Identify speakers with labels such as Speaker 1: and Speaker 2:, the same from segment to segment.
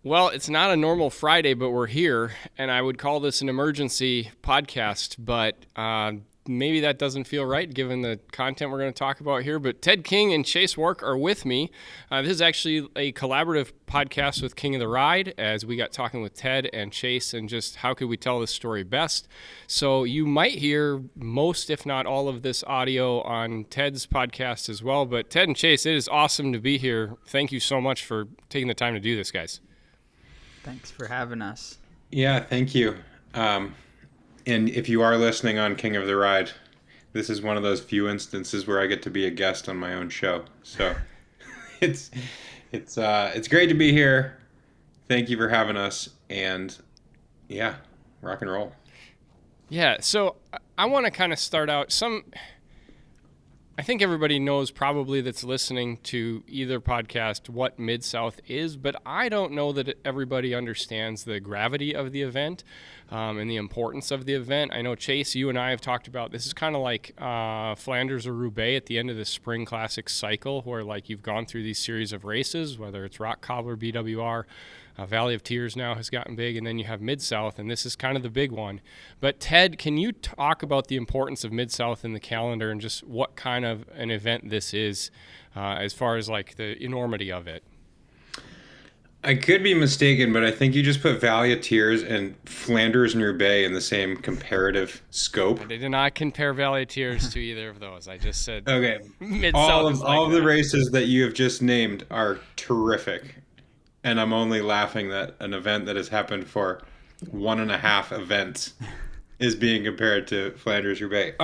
Speaker 1: Well, it's not a normal Friday, but we're here, and I would call this an emergency podcast, but maybe that doesn't feel right given the content we're going to talk about here. But Ted King and Chase Wark are with me. This is actually a collaborative podcast with King of the Ride, as we got talking with Ted and Chase and just how could we tell this story best. So you might hear most, if not all, of this audio on Ted's podcast as well. But Ted and Chase, it is awesome to be here. Thank you so much for taking the time to do this, guys.
Speaker 2: Thanks for having us.
Speaker 3: Yeah, thank you. And if you are listening on King of the Ride, this is one of those few instances where I get to be a guest on my own show. So it's great to be here. Thank you for having us. And yeah, rock and roll.
Speaker 1: Yeah, so I want to kind of start out I think everybody knows probably that's listening to either podcast what MidSouth is, but I don't know that everybody understands the gravity of the event and the importance of the event. I know, Chase, you and I have talked about this is kind of like Flanders or Roubaix at the end of the spring classic cycle where like you've gone through these series of races, whether it's Rock Cobbler, BWR, Valley of Tears now has gotten big, and then you have MidSouth, and this is kind of the big one. But Ted, can you talk about the importance of MidSouth in the calendar and just what kind of an event this is as far as like the enormity of it?
Speaker 3: I could be mistaken, but I think you just put Valley of Tears and Flanders and Roubaix in the same comparative scope.
Speaker 1: I did not compare Valley of Tears to either of those. I just said
Speaker 3: okay.
Speaker 1: MidSouth
Speaker 3: All of the races that you have just named are terrific. And I'm only laughing that an event that has happened for 1.5 events is being compared to Flanders Roubaix.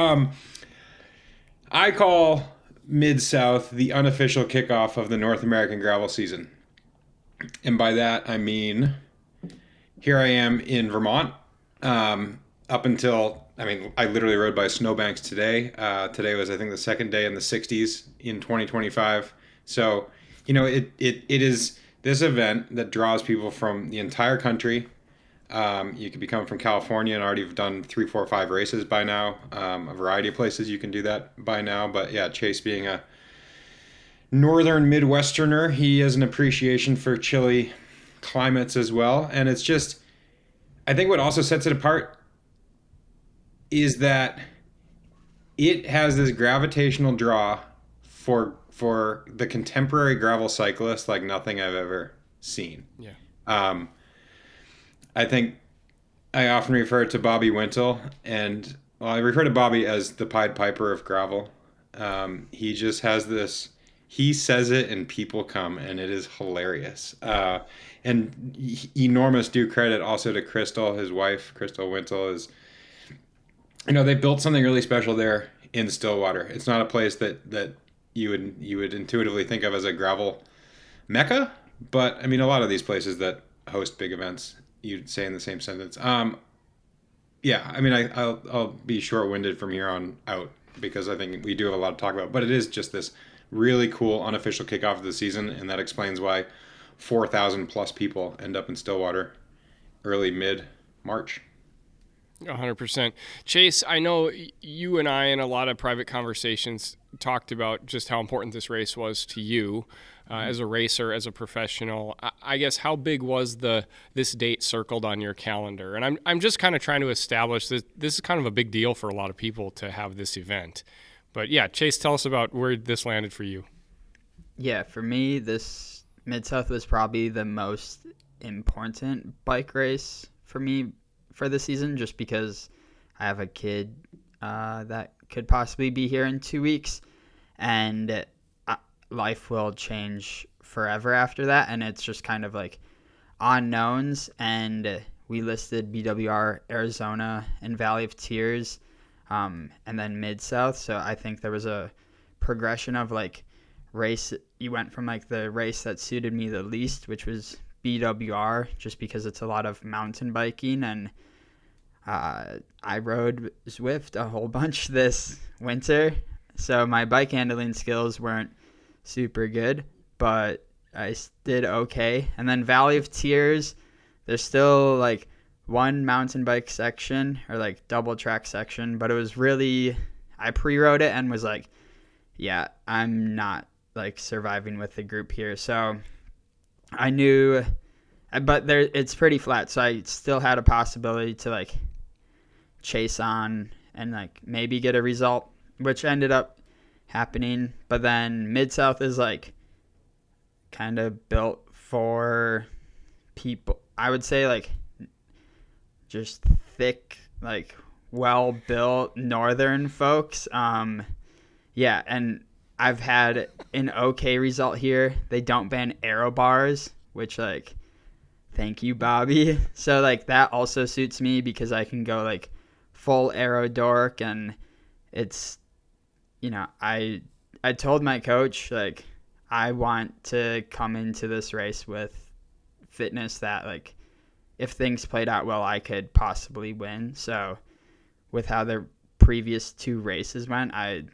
Speaker 3: I call MidSouth the unofficial kickoff of the North American gravel season. And by that, I mean, here I am in Vermont. Up until, I literally rode by snowbanks today. Today was, I think, the second day in the 60s in 2025. So, it is this event that draws people from the entire country. You could be coming from California and already have done 3, 4, 5 races by now. A variety of places you can do that by now. But yeah, Chase being a northern Midwesterner, he has an appreciation for chilly climates as well. And it's just, I think what also sets it apart is that it has this gravitational draw for the contemporary gravel cyclist like nothing I've ever seen.
Speaker 1: Yeah.
Speaker 3: I think I often refer to Bobby Wintle, and I refer to Bobby as the Pied Piper of gravel. He just has this, he says it and people come, and it is hilarious. And enormous due credit also to Crystal, his wife. Crystal Wintle is, they built something really special there in Stillwater. It's not a place that you would intuitively think of as a gravel mecca, but a lot of these places that host big events, you'd say in the same sentence. I'll be short-winded from here on out because I think we do have a lot to talk about, but it is just this really cool unofficial kickoff of the season, and that explains why 4,000 plus people end up in Stillwater early mid-March.
Speaker 1: 100%. Chase, I know you and I in a lot of private conversations talked about just how important this race was to you as a racer, as a professional. I guess how big was this date circled on your calendar? And I'm just kind of trying to establish that this is kind of a big deal for a lot of people to have this event. But yeah, Chase, tell us about where this landed for you.
Speaker 2: Yeah, for me, this MidSouth was probably the most important bike race for me for the season, just because I have a kid that could possibly be here in 2 weeks, and life will change forever after that, and it's just kind of like unknowns. And we listed BWR, Arizona, and Valley of Tears, and then MidSouth. So I think there was a progression of like race. You went from like the race that suited me the least, which was BWR, just because it's a lot of mountain biking, and I rode Zwift a whole bunch this winter, so my bike handling skills weren't super good, but I did okay. And then Valley of Tears, there's still like one mountain bike section or like double track section, but it was really, I pre-rode it and was like, yeah, I'm not like surviving with the group here. So I knew But it's pretty flat, so I still had a possibility to like chase on and like maybe get a result, which ended up happening. But then MidSouth is like kind of built for people, I would say, like just thick, like well built northern folks. Yeah, and I've had an okay result here. They don't ban aero bars, which like thank you, Bobby. So like that also suits me because I can go like full aero dork, and it's, you know, I told my coach like I want to come into this race with fitness that like if things played out well I could possibly win. So with how the previous 2 races went, I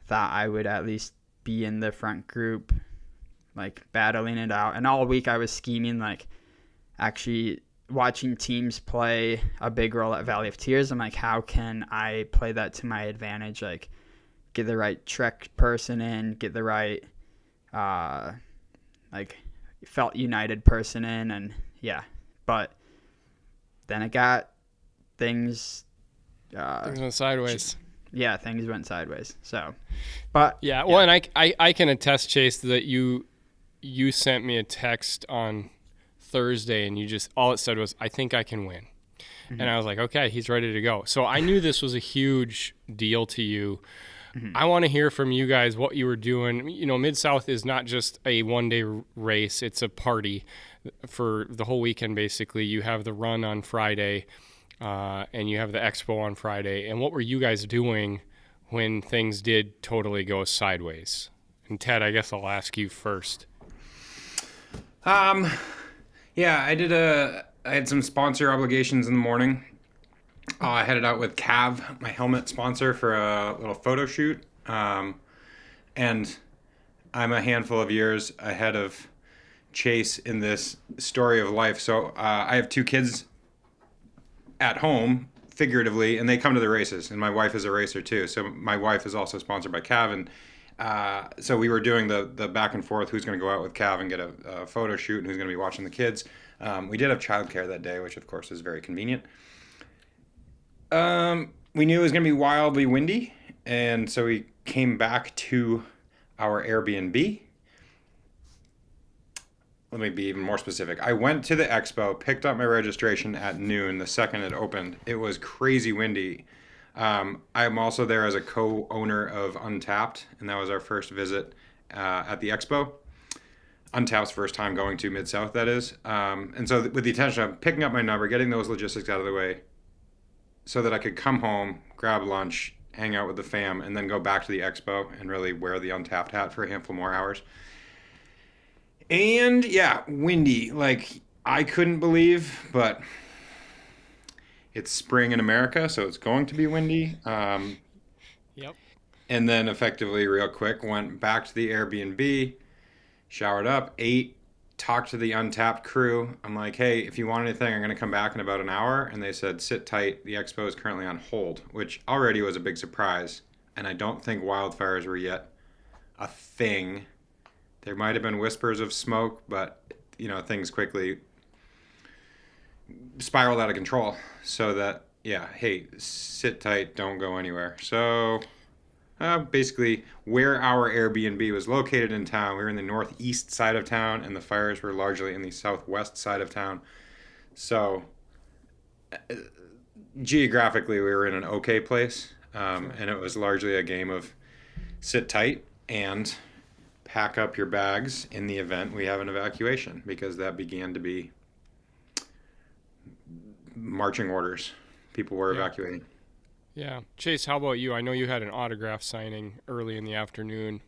Speaker 2: thought I would at least be in the front group like battling it out. And all week I was scheming like actually watching teams play a big role at Valley of Tears. I'm like, how can I play that to my advantage? Like get the right Trek person in, get the right like felt united person in, and yeah. But then it got things
Speaker 1: went sideways.
Speaker 2: Yeah, things went sideways. So, but
Speaker 1: yeah, well, and I can attest, Chase, that you sent me a text on Thursday, and you just all it said was, "I think I can win," and I was like, "Okay, he's ready to go." So I knew this was a huge deal to you. I want to hear from you guys what you were doing. You know, MidSouth is not just a one-day race; it's a party for the whole weekend. Basically, you have the run on Friday, and you have the expo on Friday. And what were you guys doing when things did totally go sideways? And Ted, I guess I'll ask you first.
Speaker 3: Yeah, I had some sponsor obligations in the morning. I headed out with Cav, my helmet sponsor, for a little photo shoot. And I'm a handful of years ahead of Chase in this story of life. So I have 2 kids at home, figuratively, and they come to the races. And my wife is a racer too. So my wife is also sponsored by Cav. And so we were doing the back and forth, who's going to go out with Cav and get a photo shoot and who's going to be watching the kids. We did have childcare that day, which of course is very convenient. We knew it was going to be wildly windy, and so we came back to our Airbnb. Let me be even more specific. I went to the expo, picked up my registration at noon the second it opened. It was crazy windy. I'm also there as a co-owner of Untapped, and that was our first visit at the expo. Untapped's first time going to MidSouth, that is. And so with the intention of picking up my number, getting those logistics out of the way, so that I could come home, grab lunch, hang out with the fam, and then go back to the expo and really wear the Untapped hat for a handful more hours. And yeah, windy. Like, I couldn't believe, but it's spring in America, so it's going to be windy.
Speaker 1: Yep.
Speaker 3: And then effectively, real quick, went back to the Airbnb, showered up, ate, talked to the Untapped crew. I'm like, hey, if you want anything, I'm going to come back in about an hour. And they said, sit tight. The expo is currently on hold, which already was a big surprise. And I don't think wildfires were yet a thing. There might have been whispers of smoke, but, you know, things quickly spiraled out of control. So that, yeah, hey, sit tight, don't go anywhere. So basically where our Airbnb was located in town, we were in the northeast side of town, and the fires were largely in the southwest side of town. So geographically, we were in an okay place, and it was largely a game of sit tight and pack up your bags in the event we have an evacuation, because that began to be marching orders. People were evacuating.
Speaker 1: Yeah. Chase, how about you? I know you had an autograph signing early in the afternoon.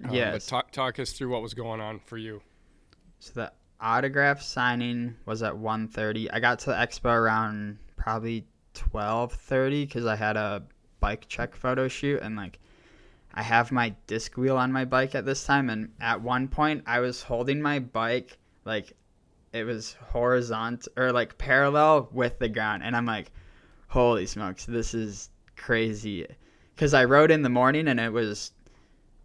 Speaker 2: Yes.
Speaker 1: But talk us through what was going on for you.
Speaker 2: So the autograph signing was at 1:30. I got to the expo around probably 12:30 because I had a bike check photo shoot, and like I have my disc wheel on my bike at this time, and at one point I was holding my bike like it was horizontal or like parallel with the ground, and I'm like, holy smokes, this is crazy. Because I rode in the morning and it was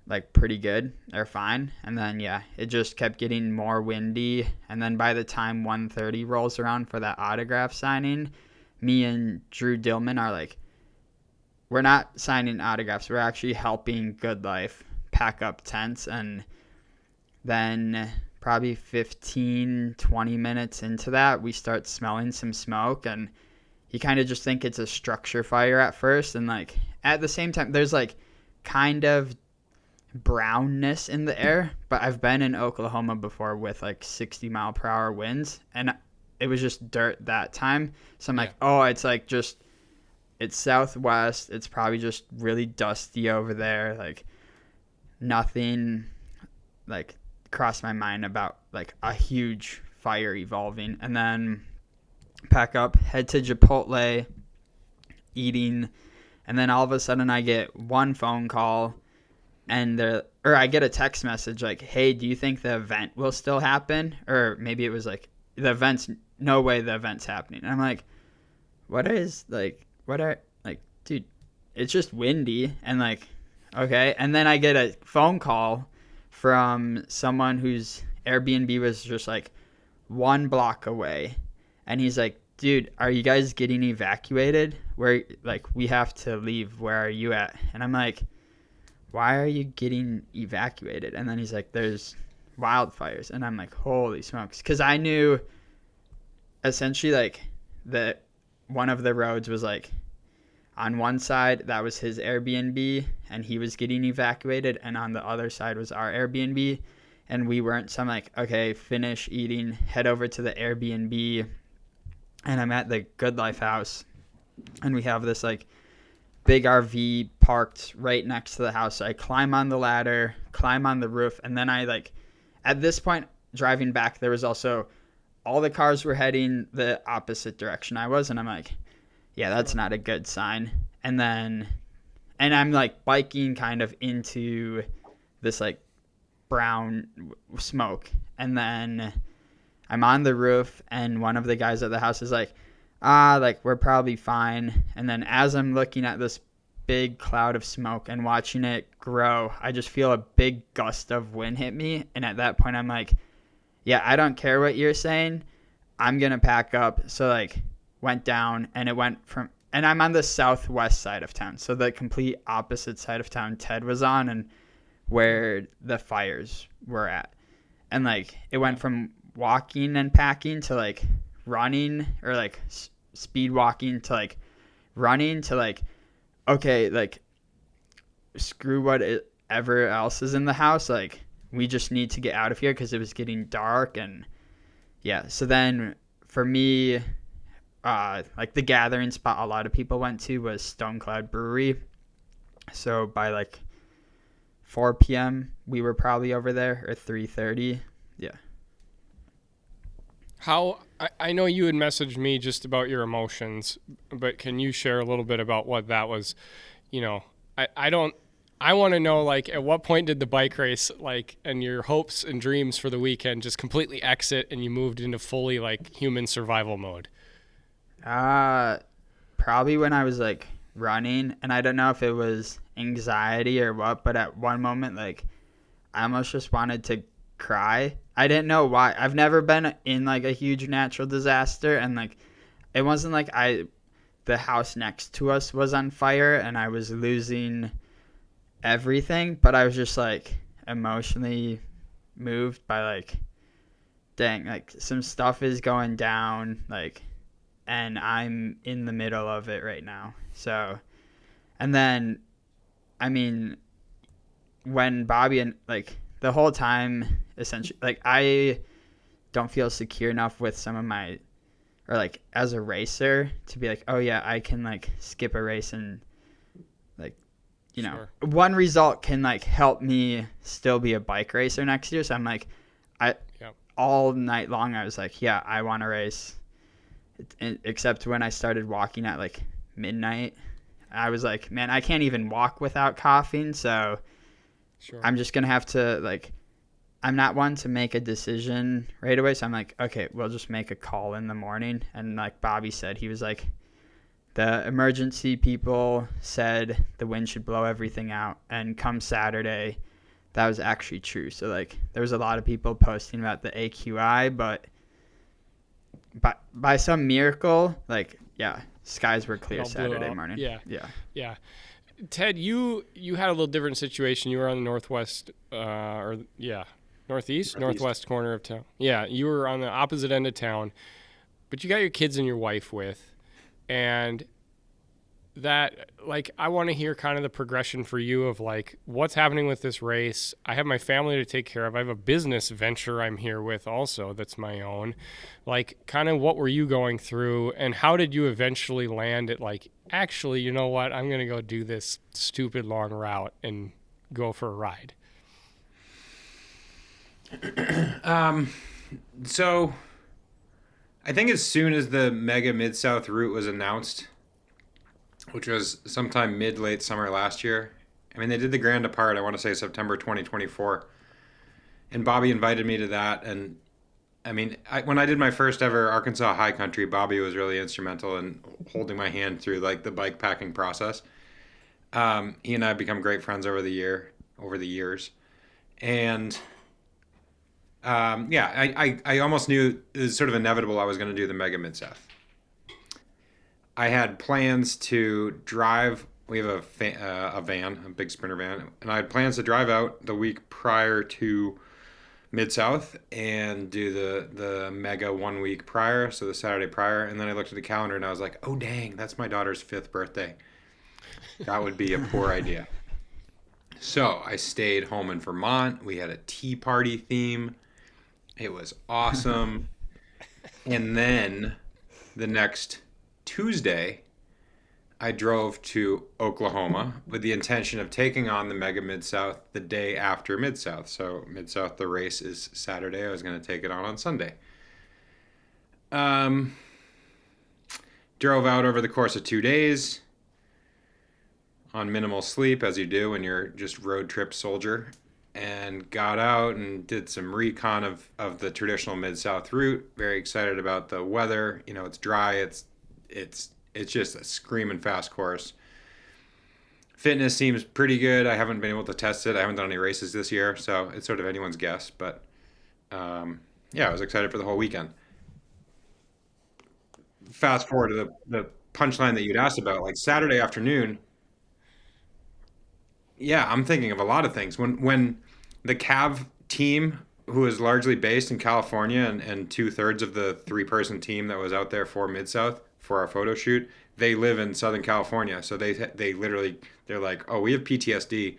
Speaker 2: like pretty good or fine. And then, yeah, it just kept getting more windy. And then by the time 1:30 rolls around for that autograph signing, me and Drew Dillman are like, we're not signing autographs. We're actually helping Good Life pack up tents. And then probably 15, 20 minutes into that, we start smelling some smoke. And you kind of just think it's a structure fire at first. And like at the same time, there's like kind of brownness in the air, but I've been in Oklahoma before with like 60-mile-per-hour winds, and it was just dirt that time. So I'm like, oh, it's like just, it's southwest. It's probably just really dusty over there. Like nothing like crossed my mind about like a huge fire evolving. And then pack up, head to Chipotle, eating, and then all of a sudden I get one phone call. And I get a text message like, hey, do you think the event will still happen? Or maybe it was like, no way the event's happening. And I'm like, dude, it's just windy. And like, okay. And then I get a phone call from someone whose Airbnb was just like 1 block away. And he's like, dude, are you guys getting evacuated? We have to leave. Where are you at? And I'm like, why are you getting evacuated? And then he's like, there's wildfires. And I'm like, holy smokes. Because I knew essentially like that one of the roads was like on one side, that was his Airbnb and he was getting evacuated. And on the other side was our Airbnb and we weren't. So I'm like, okay, finish eating, head over to the Airbnb. And I'm at the Good Life house and we have this like big RV parked right next to the house. So I climb on the ladder, climb on the roof, and then I like, at this point, driving back, there was also, all the cars were heading the opposite direction I was, and I'm like, yeah, that's not a good sign. And I'm like biking kind of into this like brown smoke, and then I'm on the roof, and one of the guys at the house is like, like we're probably fine. And then as I'm looking at this big cloud of smoke and watching it grow, I just feel a big gust of wind hit me. And at that point I'm like, yeah, I don't care what you're saying, I'm gonna pack up. So like went down, and it went from, and I'm on the southwest side of town, so the complete opposite side of town Ted was on and where the fires were at. And like it went from walking and packing to like running, or like speed walking to like running to like, okay, like screw whatever else is in the house, like we just need to get out of here because it was getting dark. And yeah, so then for me, like the gathering spot a lot of people went to was Stone Cloud Brewery. So by like 4 p.m. we were probably over there, or 3:30. Yeah.
Speaker 1: How, I know you had messaged me just about your emotions, but can you share a little bit about what that was? You know, I want to know, like, at what point did the bike race, like, and your hopes and dreams for the weekend just completely exit and you moved into fully, like, human survival mode?
Speaker 2: Probably when I was, like, running, and I don't know if it was anxiety or what, but at one moment, like, I almost just wanted to cry. I didn't know why. I've never been in like a huge natural disaster, and like it wasn't like the house next to us was on fire and I was losing everything, but I was just like emotionally moved by like, dang, like some stuff is going down, like, and I'm in the middle of it right now. So, and then I mean, when Bobby and like the whole time, essentially, like I don't feel secure enough with some of my, or like as a racer to be like, oh yeah, I can like skip a race and like, you know,
Speaker 1: Sure.
Speaker 2: One result can like help me still be a bike racer next year. So I'm like, all night long I was like, yeah, I want to race. Except when I started walking at like midnight, I was like, man, I can't even walk without coughing. So
Speaker 1: Sure.
Speaker 2: I'm just going to have to like, I'm not one to make a decision right away. So I'm like, okay, we'll just make a call in the morning. And like Bobby said, he was like, the emergency people said the wind should blow everything out. And come Saturday, that was actually true. So like there was a lot of people posting about the AQI, but by some miracle, like skies were clear
Speaker 1: All blew
Speaker 2: Saturday
Speaker 1: out.
Speaker 2: morning.
Speaker 1: Yeah.
Speaker 2: Yeah.
Speaker 1: Yeah. Ted, you had a little different situation. You were on the northwest, northwest corner of town. Yeah, you were on the opposite end of town, but you got your kids and your wife with, and that, like, I want to hear kind of the progression for you of like what's happening with this race. I have my family to take care of. I have a business venture I'm here with also that's my own. Like, kind of what were you going through, and how did you eventually land at like, actually, you know what, I'm gonna go do this stupid long route and go for a ride?
Speaker 3: So I think as soon as the mega MidSouth route was announced, which was sometime late summer last year. I mean, they did the Grand Depart, I want to say September 2024. And Bobby invited me to that. And I mean, when I did my first ever Arkansas high country, Bobby was really instrumental in holding my hand through like the bike packing process. He and I have become great friends over the years. And I almost knew it was sort of inevitable I was going to do the Mega Mid-South. I had plans to drive. We have a van, a big Sprinter van, and I had plans to drive out the week prior to Mid-South and do the Mega 1 week prior, so the Saturday prior. And then I looked at the calendar and I was like, oh, dang, that's my daughter's 5th birthday. That would be a poor idea. So I stayed home in Vermont. We had a tea party theme. It was awesome. And then the next Tuesday, I drove to Oklahoma with the intention of taking on the Mega Mid-South the day after Mid-South. So Mid-South, the race is Saturday. I was going to take it on Sunday. Drove out over the course of 2 days on minimal sleep, as you do when you're just road trip soldier, and got out and did some recon of the traditional Mid-South route. Very excited about the weather. You know, it's dry. It's just a screaming fast course. Fitness seems pretty good. I haven't been able to test it. I haven't done any races this year, so it's sort of anyone's guess. But I was excited for the whole weekend. Fast forward to the punchline that you'd asked about, like Saturday afternoon. Yeah, I'm thinking of a lot of things. When the Cav team, who is largely based in California, and 2/3 of the 3-person team that was out there for Mid-South for our photo shoot, they live in Southern California. So they literally, they're like, oh, we have PTSD.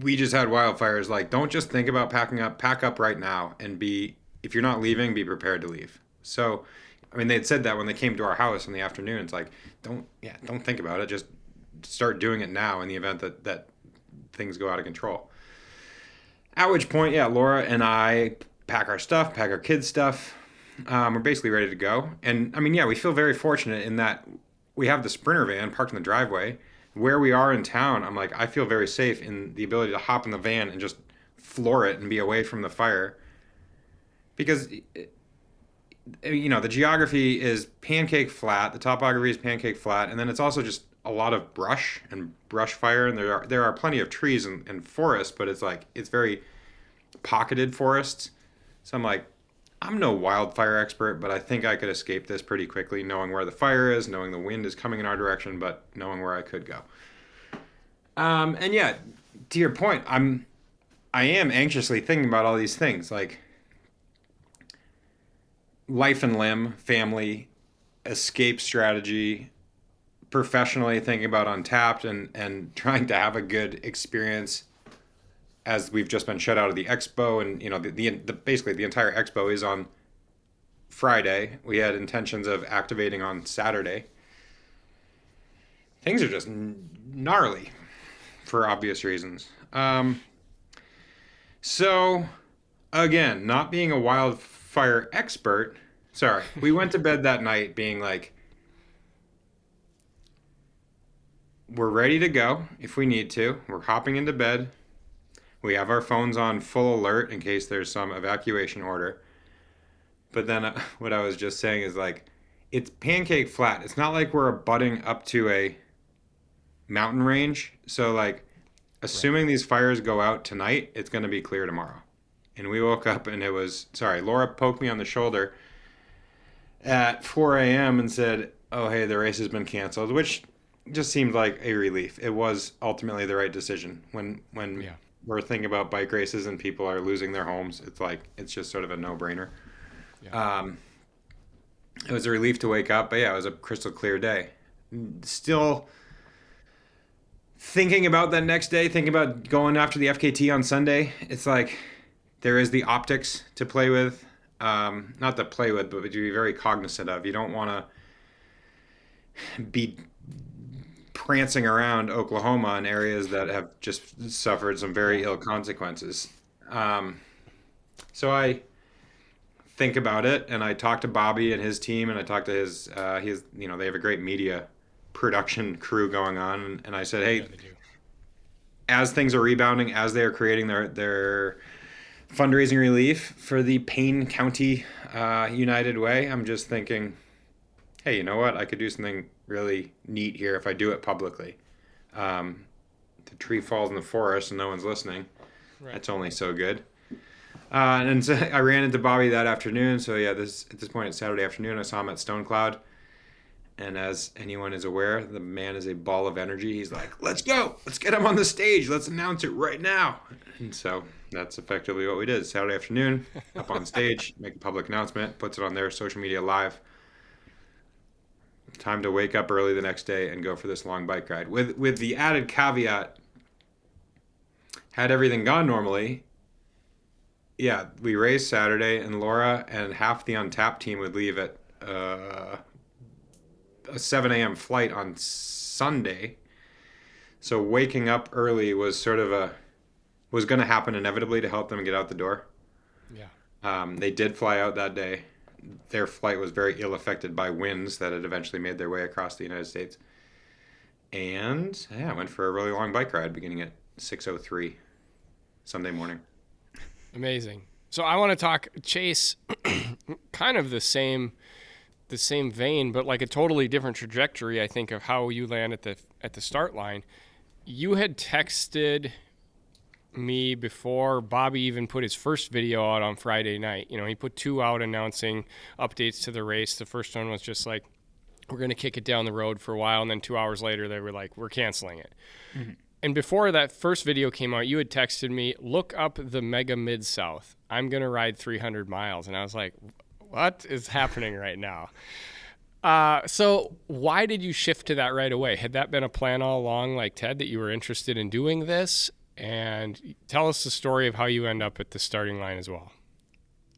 Speaker 3: We just had wildfires. Like, don't just think about packing up. Pack up right now and if you're not leaving, be prepared to leave. So, I mean, they had said that when they came to our house in the afternoon. It's like, don't think about it. Just start doing it now in the event that things go out of control. At which point, Laura and I pack our stuff, pack our kids' stuff. We're basically ready to go. And I mean, we feel very fortunate in that we have the Sprinter van parked in the driveway. Where we are in town, I'm like, I feel very safe in the ability to hop in the van and just floor it and be away from the fire. Because, the geography is pancake flat. The topography is pancake flat. And then it's also just a lot of brush and brush fire. And there are plenty of trees and forests, but it's very pocketed forests. So I'm like, I'm no wildfire expert, but I think I could escape this pretty quickly, knowing where the fire is, knowing the wind is coming in our direction, but knowing where I could go. To your point, I am anxiously thinking about all these things, like life and limb, family, escape strategy, professionally thinking about Untapped and trying to have a good experience as we've just been shut out of the expo, and basically the entire expo is on Friday. We had intentions of activating on Saturday. Things are just gnarly for obvious reasons. So again, not being a wildfire expert, we went to bed that night being like, we're ready to go if we need to. We're hopping into bed. We have our phones on full alert in case there's some evacuation order. But then what I was just saying is like, it's pancake flat. It's not like we're abutting up to a mountain range. So like, assuming these fires go out tonight, it's going to be clear tomorrow. And we woke up and Laura poked me on the shoulder at 4 a.m. and said, oh, hey, the race has been canceled, which just seemed like a relief. It was ultimately the right decision. When we're thinking about bike races and people are losing their homes, it's just sort of a no-brainer. Yeah. It was a relief to wake up, but yeah, it was a crystal clear day. Still thinking about that next day, thinking about going after the FKT on Sunday. It's like there is the optics to play with. Not to play with, but to be very cognizant of. You don't want to be prancing around Oklahoma in areas that have just suffered some very ill consequences. So I think about it, and I talk to Bobby and his team, and I talk to his they have a great media production crew going on, and I said, hey, as things are rebounding, as they are creating their fundraising relief for the Payne County United Way, I'm just thinking, hey, you know what? I could do something really neat here if I do it publicly. The tree falls in the forest and no one's listening. Right. That's only so good. And so I ran into Bobby that afternoon. So yeah, at this point, it's Saturday afternoon. I saw him at Stone Cloud. And as anyone is aware, the man is a ball of energy. He's like, let's go. Let's get him on the stage. Let's announce it right now. And so that's effectively what we did. Saturday afternoon, up on stage, make a public announcement, puts it on their social media live. Time to wake up early the next day and go for this long bike ride. With the added caveat, had everything gone normally, yeah, we raced Saturday, and Laura and half the Untapped team would leave at a 7 a.m. flight on Sunday. So waking up early was was going to happen inevitably to help them get out the door. Yeah. They did fly out that day. Their flight was very ill affected by winds that had eventually made their way across the United States. And yeah, I went for a really long bike ride beginning at 6:03 Sunday morning.
Speaker 1: Amazing. So I want to talk, Chase, kind of the same vein, but like a totally different trajectory, I think, of how you land at the start line. You had texted me before Bobby even put his first video out on Friday night. You know, he put 2 out announcing updates to the race. The first one was just like, we're going to kick it down the road for a while. And then 2 hours later, they were like, we're canceling it. Mm-hmm. And before that first video came out, you had texted me, look up the Mega MidSouth. I'm going to ride 300 miles. And I was like, what is happening right now? So why did you shift to that right away? Had that been a plan all along, like Ted, that you were interested in doing this? And tell us the story of how you end up at the starting line as well.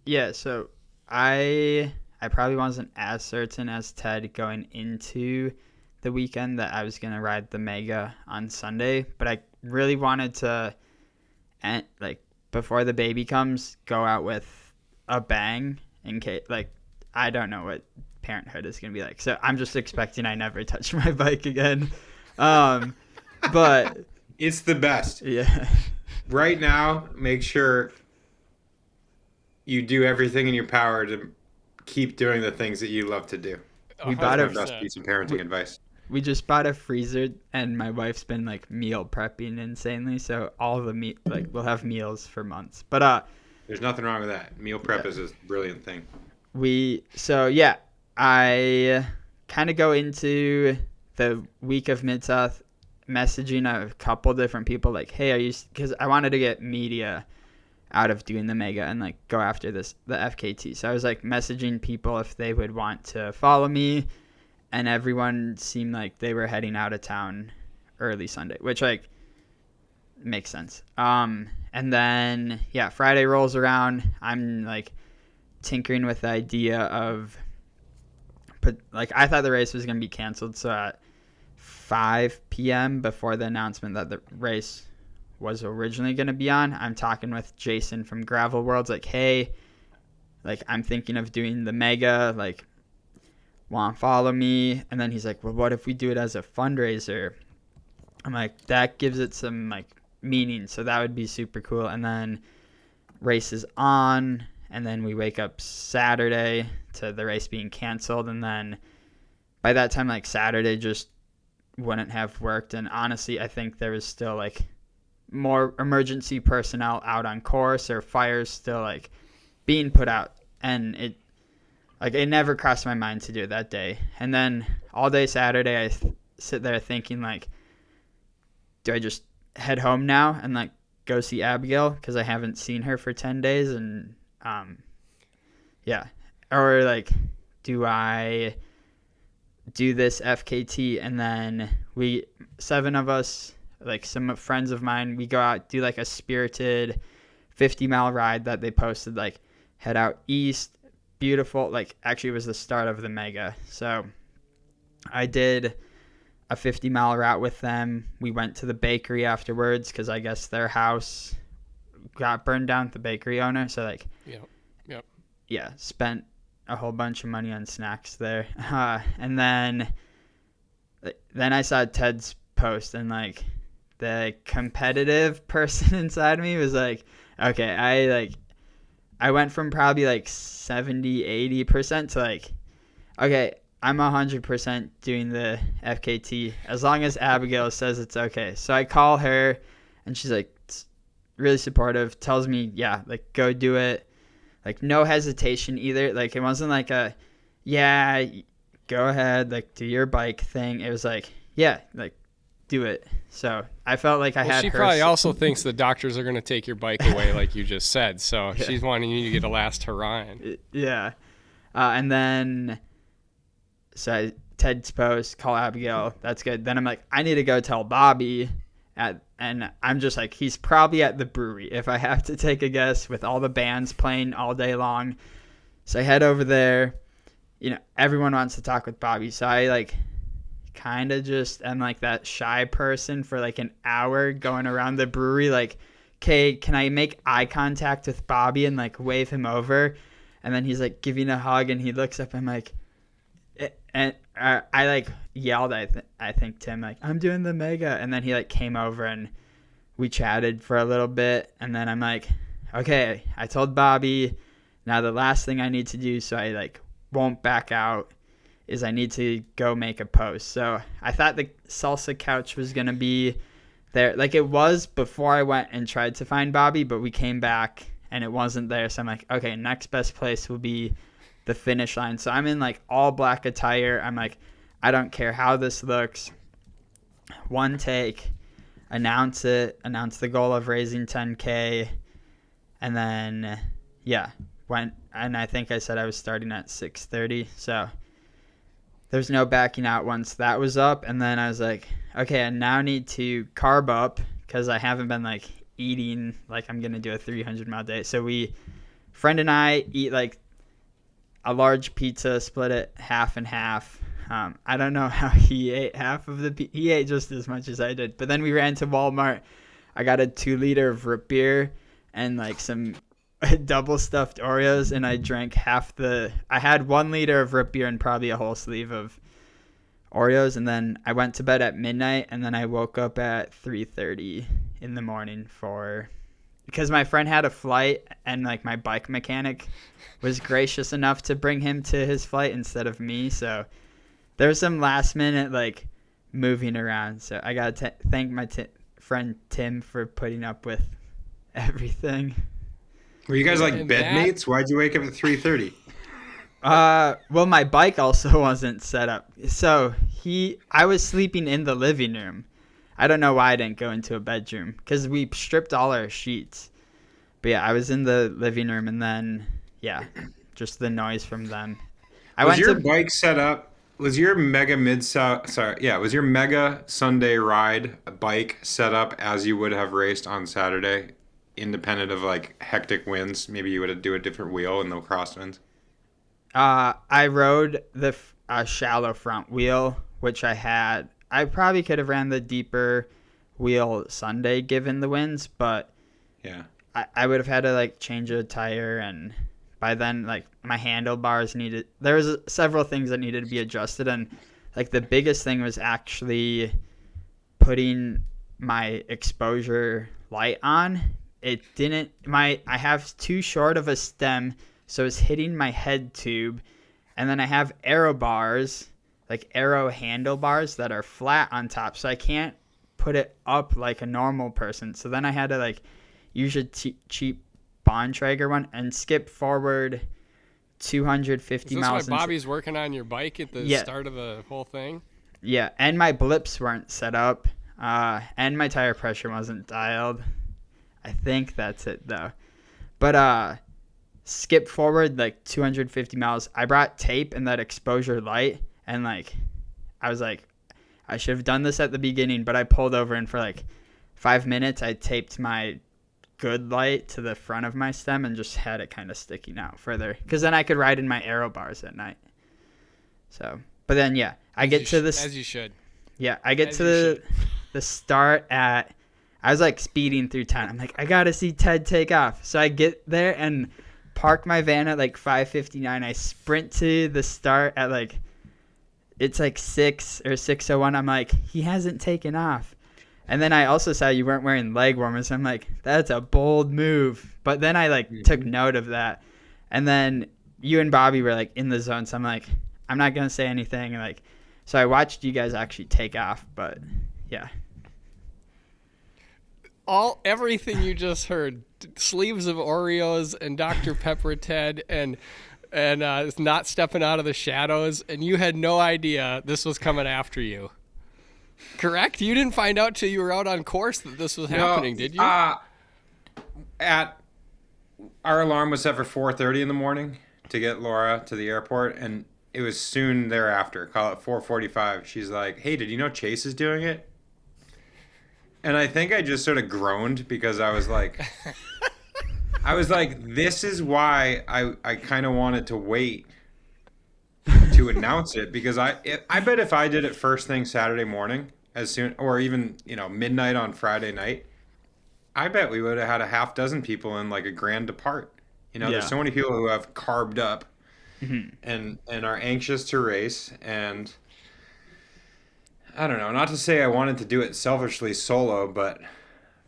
Speaker 2: Yeah, so I probably wasn't as certain as Ted going into the weekend that I was going to ride the Mega on Sunday, but I really wanted to, before the baby comes, go out with a bang in case, I don't know what parenthood is going to be like. So I'm just expecting I never touch my bike again. But
Speaker 3: it's the best.
Speaker 2: Yeah.
Speaker 3: Right now, make sure you do everything in your power to keep doing the things that you love to do.
Speaker 2: We bought
Speaker 3: the best piece of parenting advice.
Speaker 2: We just bought a freezer, and my wife's been meal prepping insanely. So all the meat, we'll have meals for months. But
Speaker 3: there's nothing wrong with that. Meal prep is a brilliant thing.
Speaker 2: I kind of go into the week of MidSouth messaging a couple different people like, hey, because I wanted to get media out of doing the Mega and go after the FKT. So I was messaging people if they would want to follow me, and everyone seemed like they were heading out of town early Sunday, which makes sense. And then Friday rolls around. I'm tinkering with the idea of I thought the race was going to be canceled, so at 5 p.m. before the announcement that the race was originally going to be on, I'm talking with Jason from Gravel Worlds, hey, I'm thinking of doing the Mega, want to follow me? And then he's like, well, what if we do it as a fundraiser? I'm like, that gives it some meaning, so that would be super cool. And then race is on, and then we wake up Saturday to the race being canceled, and then by that time Saturday just wouldn't have worked. And honestly, I think there was still more emergency personnel out on course or fires still like being put out, and it never crossed my mind to do it that day. And then all day Saturday I sit there thinking like, do I just head home now and like go see Abigail because I haven't seen her for 10 days, and or like, do I do this FKT and then we 7 of us, like some friends of mine, we go out, do like a spirited 50-mile ride that they posted, like head out east, beautiful, like actually it was the start of the mega. So I did a 50-mile route with them. We went to the bakery afterwards because I guess their house got burned down, the bakery owner. So like, yeah, spent a whole bunch of money on snacks there. And then I saw Ted's post, and like the competitive person inside me was like, okay, I went from probably like 70-80% to like, okay, I'm 100% doing the FKT as long as Abigail says it's okay. So I call her, and she's like really supportive, tells me, yeah, like go do it. Like no hesitation either. Like it wasn't like a, yeah, go ahead, like do your bike thing. It was like, yeah, like do it. So I felt like I had
Speaker 1: she
Speaker 2: her.
Speaker 1: Probably also thinks the doctors are going to take your bike away like you just said. So yeah. She's wanting you to get a last hurrah.
Speaker 2: Yeah. And then so Ted's post, call Abigail. That's good. Then I'm like, I need to go tell Bobby. And I'm just like, he's probably at the brewery if I have to take a guess, with all the bands playing all day long. So I head over there. You know, everyone wants to talk with Bobby. So I like kind of just am like that shy person for like an hour going around the brewery. Like, okay, can I make eye contact with Bobby and like wave him over? And then he's like giving a hug, and he looks up. I'm like, and I like yelled, I think Tim, like, I'm doing the mega. And then he like came over and we chatted for a little bit. And then I'm like, okay, I told Bobby, now the last thing I need to do so I like won't back out is I need to go make a post. So I thought the salsa couch was going to be there. Like it was before I went and tried to find Bobby, but we came back and it wasn't there. So I'm like, okay, next best place will be the finish line. So I'm in like all black attire. I'm like, I don't care how this looks. One take, announce the goal of raising 10K. And then, yeah, went, and I think I said I was starting at 6:30. So there's no backing out once that was up. And then I was like, okay, I now need to carb up because I haven't been like eating like I'm going to do a 300-mile day. So friend and I eat like a large pizza, split it half and half. I don't know how he ate half of he ate just as much as I did. But then we ran to Walmart. I got a 2-liter of root beer and like some double stuffed Oreos, and I drank I had 1 liter of root beer and probably a whole sleeve of Oreos. And then I went to bed at midnight, and then I woke up at 3:30 in the morning because my friend had a flight, and like my bike mechanic was gracious enough to bring him to his flight instead of me. So there was some last minute like moving around. So I got to thank my friend Tim for putting up with everything.
Speaker 3: Were you guys like bedmates? Why'd you wake up at 3:30?
Speaker 2: Well, my bike also wasn't set up. So I was sleeping in the living room. I don't know why I didn't go into a bedroom because we stripped all our sheets. But yeah, I was in the living room, and then yeah, just the noise from them.
Speaker 3: Was your bike set up? Was your mega MidSouth? Sorry, yeah, was your mega Sunday ride bike set up as you would have raced on Saturday, independent of like hectic winds? Maybe you would do a different wheel in the crosswinds.
Speaker 2: I rode the shallow front wheel, which I probably could have ran the deeper wheel Sunday given the winds, but
Speaker 3: yeah,
Speaker 2: I would have had to like change a tire, and by then like my handlebars there was several things that needed to be adjusted, and like the biggest thing was actually putting my exposure light on. I have too short of a stem, so it's hitting my head tube, and then I have aero bars, like aero handlebars that are flat on top, so I can't put it up like a normal person. So then I had to like use a cheap Bontrager one and skip forward 250
Speaker 1: Is this
Speaker 2: miles.
Speaker 1: why Bobby's working on your bike at the start of the whole thing?
Speaker 2: Yeah, and my blips weren't set up, and my tire pressure wasn't dialed. I think that's it though. But skip forward like 250 miles. I brought tape and that exposure light, and like I was like, I should have done this at the beginning, but I pulled over and for like 5 minutes I taped my good light to the front of my stem and just had it kind of sticking out further, because then I could ride in my aero bars at night. So, but then yeah, I get to this
Speaker 1: as you should.
Speaker 2: Yeah, I get to the start at. I was like speeding through town. I'm like, I gotta see Ted take off. So I get there and park my van at like 5:59. I sprint to the start at like, it's like 6 or 6:01. I'm like, he hasn't taken off. And then I also saw you weren't wearing leg warmers. I'm like, that's a bold move. But then I like took note of that. And then you and Bobby were like in the zone. So I'm like, I'm not gonna say anything. Like, so I watched you guys actually take off. But yeah.
Speaker 1: Everything you just heard, sleeves of Oreos and Dr. Pepper Ted and not stepping out of the shadows, and you had no idea this was coming after you. Correct? You didn't find out till you were out on course that this was happening, did you?
Speaker 3: Our alarm was set for 4:30 in the morning to get Laura to the airport, and it was soon thereafter. Call it 4:45. She's like, "Hey, did you know Chase is doing it?" And I think I just sort of groaned because I was like, this is why I kind of wanted to wait to announce it, because I bet if I did it first thing Saturday morning, as soon, or even, midnight on Friday night, I bet we would have had a half dozen people in like a grand depart. There's so many people who have carved up and are anxious to race, and I don't know, not to say I wanted to do it selfishly solo, but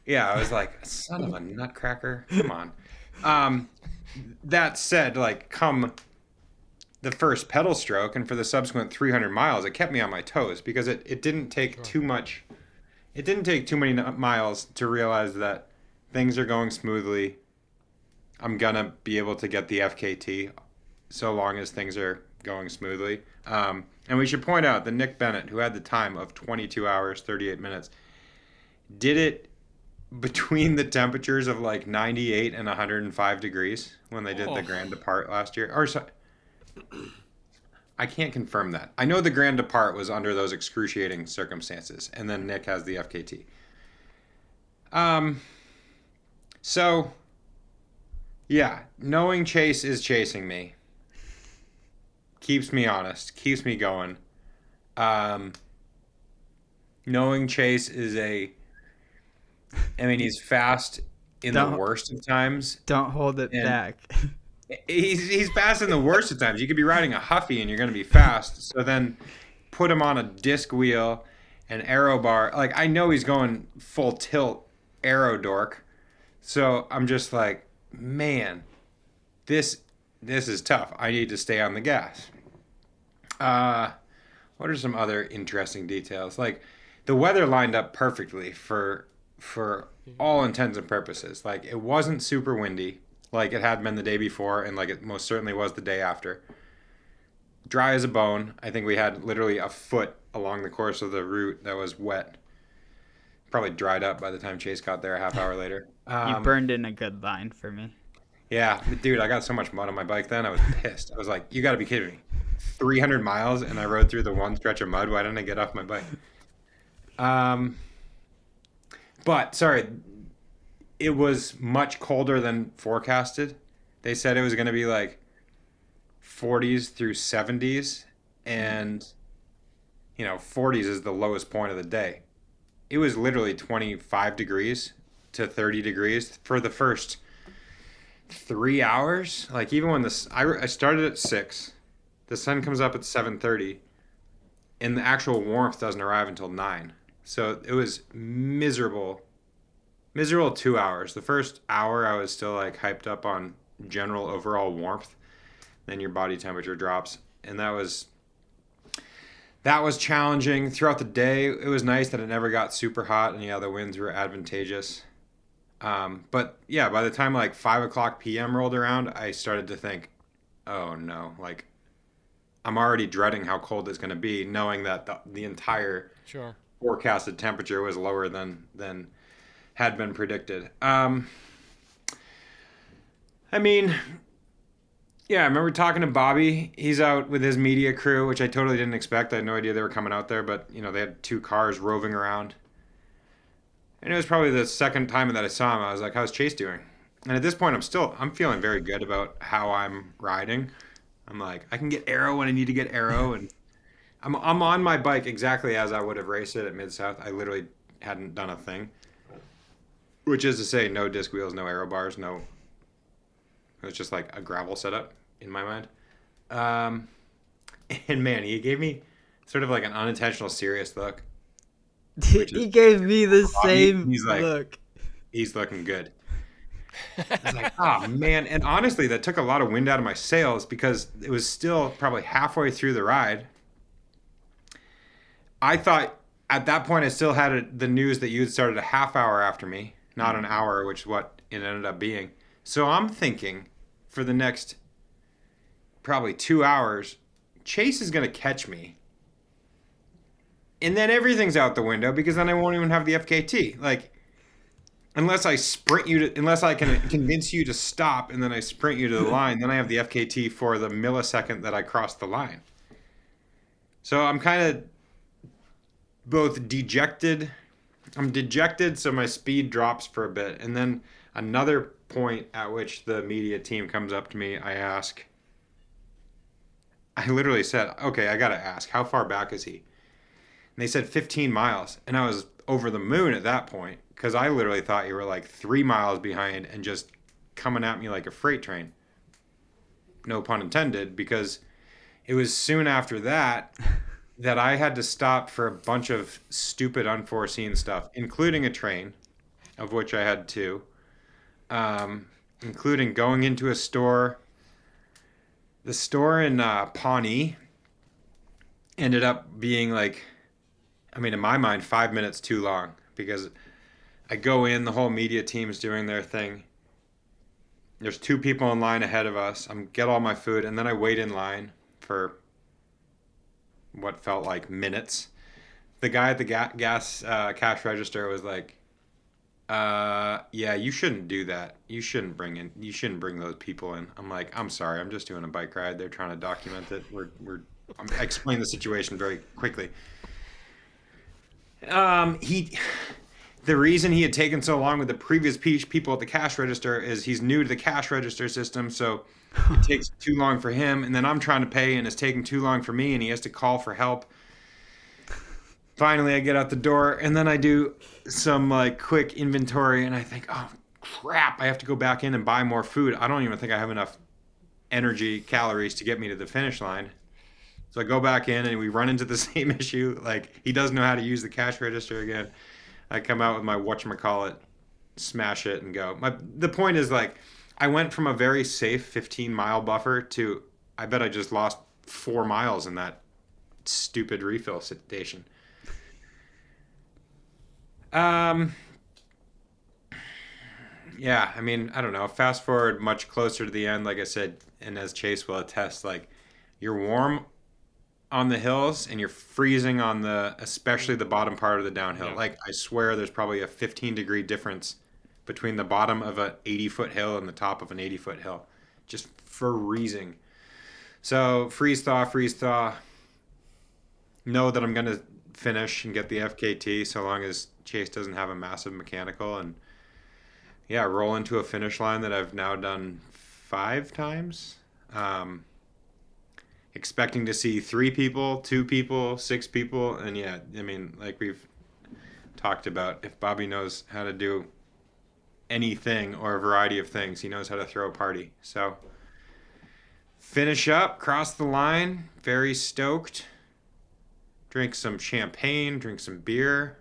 Speaker 3: yeah, I was like, son of a nutcracker, come on. That said, like, come the first pedal stroke and for the subsequent 300 miles, it kept me on my toes, because it didn't take too much. It didn't take too many miles to realize that things are going smoothly. I'm going to be able to get the FKT so long as things are going smoothly. And we should point out that Nick Bennett, who had the time of 22 hours, 38 minutes, did it between the temperatures of like 98 and 105 degrees when they did the Grand Depart last year. I can't confirm that. I know the Grand Depart was under those excruciating circumstances, and then Nick has the FKT. So, yeah, knowing Chase is chasing me keeps me honest, keeps me going. Knowing Chase is he's fast in the worst of times.
Speaker 2: Don't hold it back.
Speaker 3: He's fast in the worst of times. You could be riding a Huffy and you're going to be fast. So then put him on a disc wheel and aero bar. Like, I know he's going full tilt aero dork. So I'm just like, man, this is tough. I need to stay on the gas. What are some other interesting details? Like, the weather lined up perfectly for all intents and purposes. Like, it wasn't super windy like it had been the day before, and like it most certainly was the day after. Dry as a bone. I think we had literally a foot along the course of the route that was wet. Probably dried up by the time Chase got there a half hour later.
Speaker 2: You burned in a good line for me.
Speaker 3: Yeah, dude, I got so much mud on my bike then. I was pissed. I was like, you got to be kidding me. 300 miles and I rode through the one stretch of mud. Why didn't I get off my bike? But, sorry, it was much colder than forecasted. They said it was going to be like 40s through 70s, and 40s is the lowest point of the day. It was literally 25 degrees to 30 degrees for the first 3 hours. Like, even when I started at 6, the sun comes up at 7:30, and the actual warmth doesn't arrive until 9. So it was miserable 2 hours. The first hour I was still like hyped up on general overall warmth. Then your body temperature drops, and that was that was challenging throughout the day. It was nice that it never got super hot, and yeah, the winds were advantageous. But yeah, by the time like 5 o'clock p.m. rolled around, I started to think, oh no, like I'm already dreading how cold it's going to be, knowing that the entire
Speaker 1: Sure.
Speaker 3: forecasted temperature was lower than had been predicted. I mean, yeah, I remember talking to Bobby. He's out with his media crew, which I totally didn't expect. I had no idea they were coming out there, but they had 2 cars roving around. And it was probably the second time that I saw him. I was like, "How's Chase doing?" And at this point, I'm feeling very good about how I'm riding. I'm like, I can get aero when I need to get aero, and I'm on my bike exactly as I would have raced it at MidSouth. I literally hadn't done a thing, which is to say, no disc wheels, no aero bars, no. It was just like a gravel setup in my mind. Um, and man, he gave me sort of like an unintentional serious look.
Speaker 2: He gave me the same
Speaker 3: He's like,
Speaker 2: look.
Speaker 3: he's looking good. I was like, oh man. And honestly, that took a lot of wind out of my sails because it was still probably halfway through the ride. I thought at that point I still had the news that you had started a half hour after me, not an hour, which is what it ended up being. So I'm thinking for the next probably 2 hours, Chase is going to catch me. And then everything's out the window because then I won't even have the FKT. Like, unless I can convince you to stop and then I sprint you to the line, then I have the FKT for the millisecond that I cross the line. So I'm kind of both dejected. I'm dejected, so my speed drops for a bit. And then another point at which the media team comes up to me, I literally said, okay, I got to ask, how far back is he? And they said 15 miles. And I was over the moon at that point because I literally thought you were like 3 miles behind and just coming at me like a freight train. No pun intended, because it was soon after that that I had to stop for a bunch of stupid unforeseen stuff, including a train, of which I had 2, including going into a store. The store in Pawnee ended up being like, in my mind, 5 minutes too long because I go in, the whole media team's doing their thing. There's 2 people in line ahead of us. I get all my food, and then I wait in line for what felt like minutes. The guy at the gas cash register was like, yeah, you shouldn't do that. You shouldn't bring those people in. I'm like, I'm sorry, I'm just doing a bike ride. They're trying to document it. I explained the situation very quickly. The reason he had taken so long with the previous people at the cash register is he's new to the cash register system, so it takes too long for him, and then I'm trying to pay, and it's taking too long for me, and he has to call for help. Finally, I get out the door, and then I do some like quick inventory, and I think, oh crap, I have to go back in and buy more food. I don't even think I have enough calories to get me to the finish line. So I go back in, and we run into the same issue. Like, he doesn't know how to use the cash register again. I come out with my whatchamacallit, smash it, and go. The point is, like, I went from a very safe 15-mile buffer to, I bet I just lost 4 miles in that stupid refill station. Yeah, I don't know. Fast forward much closer to the end, like I said, and as Chase will attest, like, you're warm on the hills and you're freezing on especially the bottom part of the downhill. Yeah. Like, I swear there's probably a 15-degree difference between the bottom of an 80-foot hill and the top of an 80-foot hill. Just freezing. So, freeze thaw. Know that I'm going to finish and get the FKT so long as Chase doesn't have a massive mechanical, and yeah, roll into a finish line that I've now done 5 times. Expecting to see 3 people, 2 people, 6 people, and yeah, like we've talked about, if Bobby knows how to do anything or a variety of things, he knows how to throw a party. So finish up, cross the line, very stoked. Drink some champagne, drink some beer,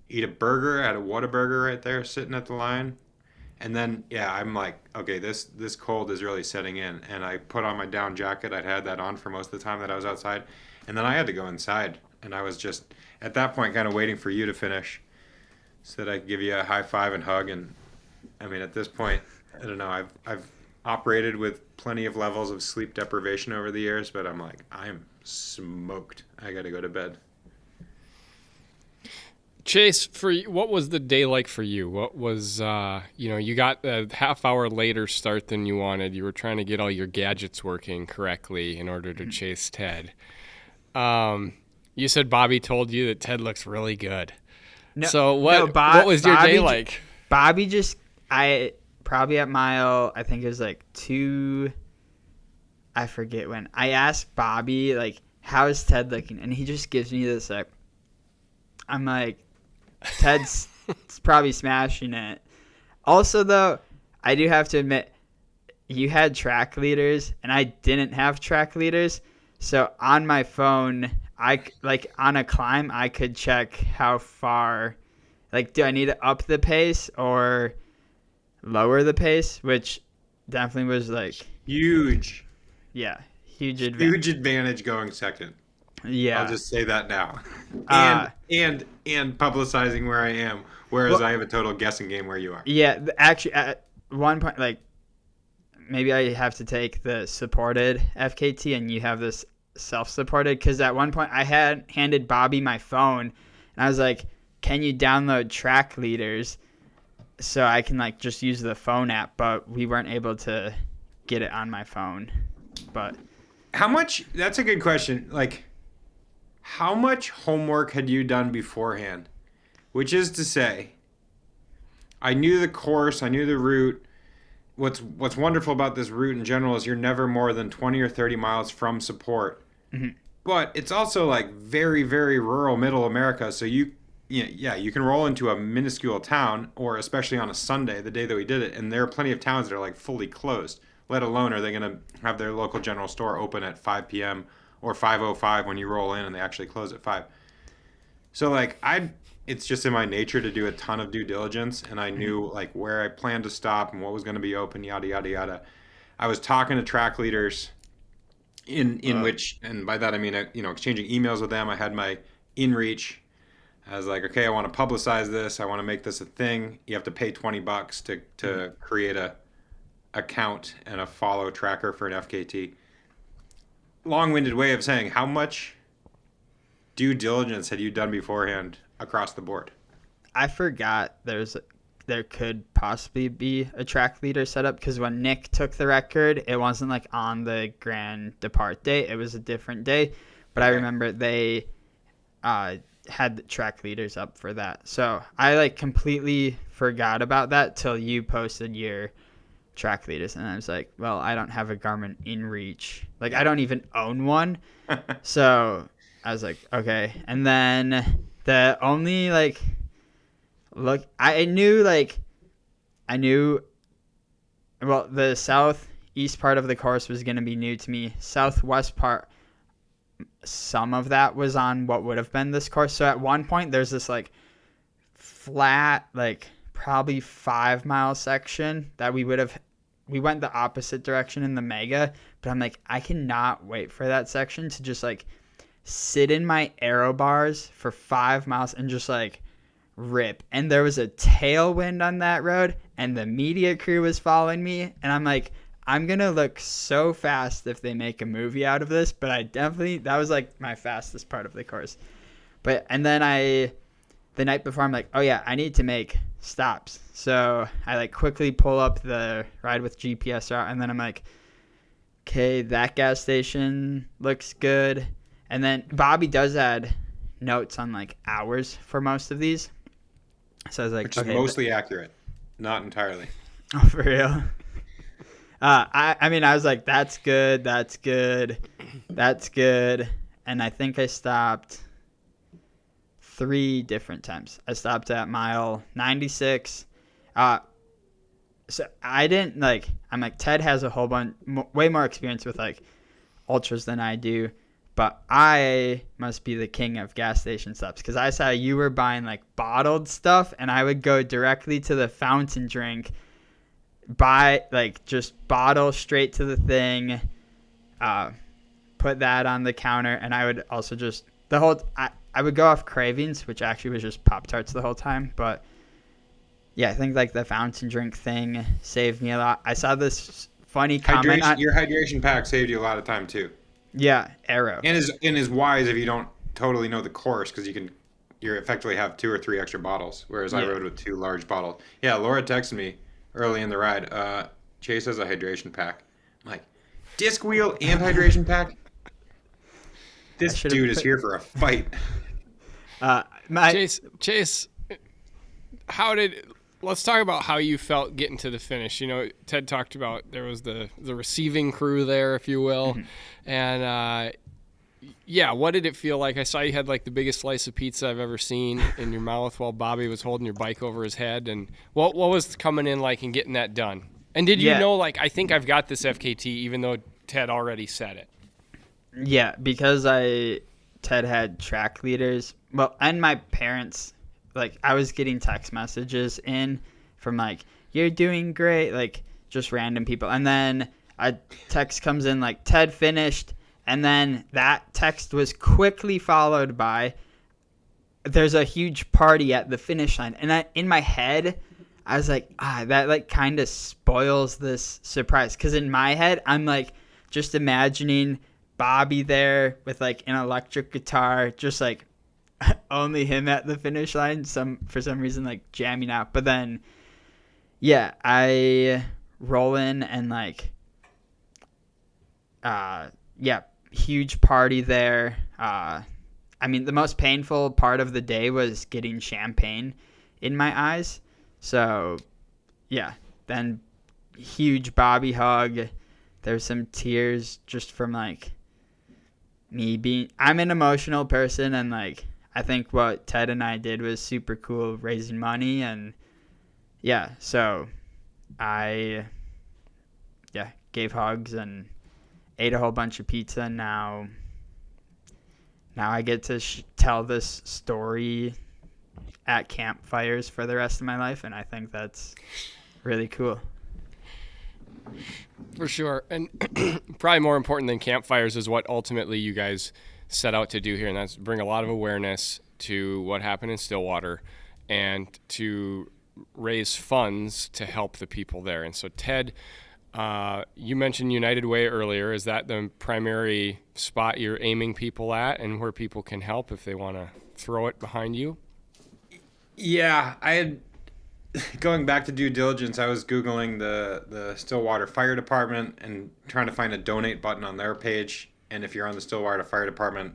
Speaker 3: eat a burger. I had a Whataburger right there sitting at the line. And then, yeah, I'm like, okay, this cold is really setting in. And I put on my down jacket. I'd had that on for most of the time that I was outside. And then I had to go inside. And I was just, at that point, kind of waiting for you to finish so that I could give you a high five and hug. And, I mean, at this point, I don't know, I've operated with plenty of levels of sleep deprivation over the years, but I'm like, I'm smoked. I got to go to bed.
Speaker 1: Chase, what was the day like for you? What was, you got a half hour later start than you wanted. You were trying to get all your gadgets working correctly in order to chase Ted. You said Bobby told you that Ted looks really good.
Speaker 2: No,
Speaker 1: so what was your day like?
Speaker 2: Bobby probably at mile, I think it was like 2, I forget when. I asked Bobby, like, how is Ted looking? And he just gives me this, like, I'm like, Ted's probably smashing it. Also, though, I do have to admit, you had track leaders, and I didn't have track leaders. So on my phone, on a climb, I could check how far, like, do I need to up the pace or lower the pace, which definitely was, like...
Speaker 3: Huge.
Speaker 2: Yeah, huge advantage.
Speaker 3: Huge advantage going second.
Speaker 2: Yeah.
Speaker 3: I'll just say that now. And publicizing where I am, whereas I have a total guessing game where you are.
Speaker 2: Yeah, actually, at one point, like, maybe I have to take the supported FKT and you have this self-supported, because at one point I had handed Bobby my phone, and I was like, can you download track leaders so I can, like, just use the phone app, but we weren't able to get it on my phone. But
Speaker 3: how much, that's a good question, like, how much homework had you done beforehand? Which is to say, I knew the course, I knew the route. What's wonderful about this route in general is you're never more than 20 or 30 miles from support.
Speaker 2: Mm-hmm.
Speaker 3: But it's also like very, very rural middle America. So you can roll into a minuscule town, or especially on a Sunday, the day that we did it, and there are plenty of towns that are like fully closed, let alone are they going to have their local general store open at 5 p.m. or 5:05 when you roll in and they actually close at 5. So like it's just in my nature to do a ton of due diligence, and I knew like where I planned to stop and what was going to be open, yada yada yada. I was talking to track leaders in which, and by that I mean exchanging emails with them. I had my InReach. I was like, okay, I want to publicize this. I want to make this a thing. You have to pay $20 to create a account and a follow tracker for an FKT. Long-winded way of saying, how much due diligence had you done beforehand across the board?
Speaker 2: I forgot there could possibly be a track leader set up, because when Nick took the record, it wasn't like on the grand depart day. It was a different day. But okay. I remember they had the track leaders up for that. So I like completely forgot about that till you posted your track leaders, and I was like, well, I don't have a Garmin InReach. Like, I don't even own one. So I was like, okay. And then the only I knew well, the southeast part of the course was going to be new to me. Southwest part, some of that was on what would have been this course. So at one point there's this like flat, like probably 5-mile section that we went the opposite direction in the mega, but I'm like, I cannot wait for that section to just like sit in my aero bars for 5 miles and just like rip. And there was a tailwind on that road, and the media crew was following me, and I'm like, I'm gonna look so fast if they make a movie out of this. But that was like my fastest part of the course. And then the night before, I'm like, oh yeah, I need to make stops. So I like quickly pull up the ride with GPS route, and then I'm like, okay, that gas station looks good. And then Bobby does add notes on like hours for most of these. So I was like,
Speaker 3: which is mostly accurate, not entirely.
Speaker 2: Oh, for real? I mean, I was like, that's good, that's good, that's good. And I think I stopped 3 different times. I stopped at mile 96. So I didn't like, I'm like, Ted has a whole bunch, way more experience with like ultras than I do. But I must be the king of gas station stops, because I saw you were buying like bottled stuff, and I would go directly to the fountain drink buy, like, just bottle straight to the thing, put that on the counter, and I would also just I would go off cravings, which actually was just Pop-Tarts the whole time. But yeah, I think like the fountain drink thing saved me a lot. I saw this funny comment
Speaker 3: Your hydration pack saved you a lot of time too.
Speaker 2: Yeah, Arrow.
Speaker 3: And is wise if you don't totally know the course, because you effectively have 2 or 3 extra bottles, whereas I rode with 2 large bottles. Yeah, Laura texted me early in the ride. Chase has a hydration pack. I'm like, disc wheel and hydration pack. This dude is here for a fight.
Speaker 1: Chase, let's talk about how you felt getting to the finish. You know, Ted talked about there was the receiving crew there, if you will. Mm-hmm. And, what did it feel like? I saw you had like the biggest slice of pizza I've ever seen in your mouth while Bobby was holding your bike over his head. And what was coming in like and getting that done? And did you know, like, I think I've got this FKT, even though Ted already said it?
Speaker 2: Yeah, because Ted had track leaders. Well, and my parents, like, I was getting text messages in from, like, you're doing great, like, just random people. And then a text comes in, like, Ted finished. And then that text was quickly followed by, there's a huge party at the finish line. And in my head, I was like, that, like, kind of spoils this surprise. Because in my head, I'm, like, just imagining Bobby there with, like, an electric guitar, just, like, only him at the finish line, for some reason, like, jamming out. But then, yeah, I roll in and, like, huge party there. I mean, the most painful part of the day was getting champagne in my eyes. So, yeah, then huge Bobby hug. There's some tears just from, like, I'm an emotional person, and, like, I think what Ted and I did was super cool, raising money. And yeah, so I gave hugs and ate a whole bunch of pizza. And now I get to tell this story at campfires for the rest of my life, and I think that's really cool.
Speaker 1: For sure. And probably more important than campfires is what ultimately you guys set out to do here, and that's bring a lot of awareness to what happened in Stillwater and to raise funds to help the people there. And so, Ted, you mentioned United Way earlier. Is that the primary spot you're aiming people at, and where people can help if they want to throw it behind you?
Speaker 3: Yeah, going back to due diligence, I was Googling the Stillwater Fire Department and trying to find a donate button on their page. And if you're on the Stillwater Fire Department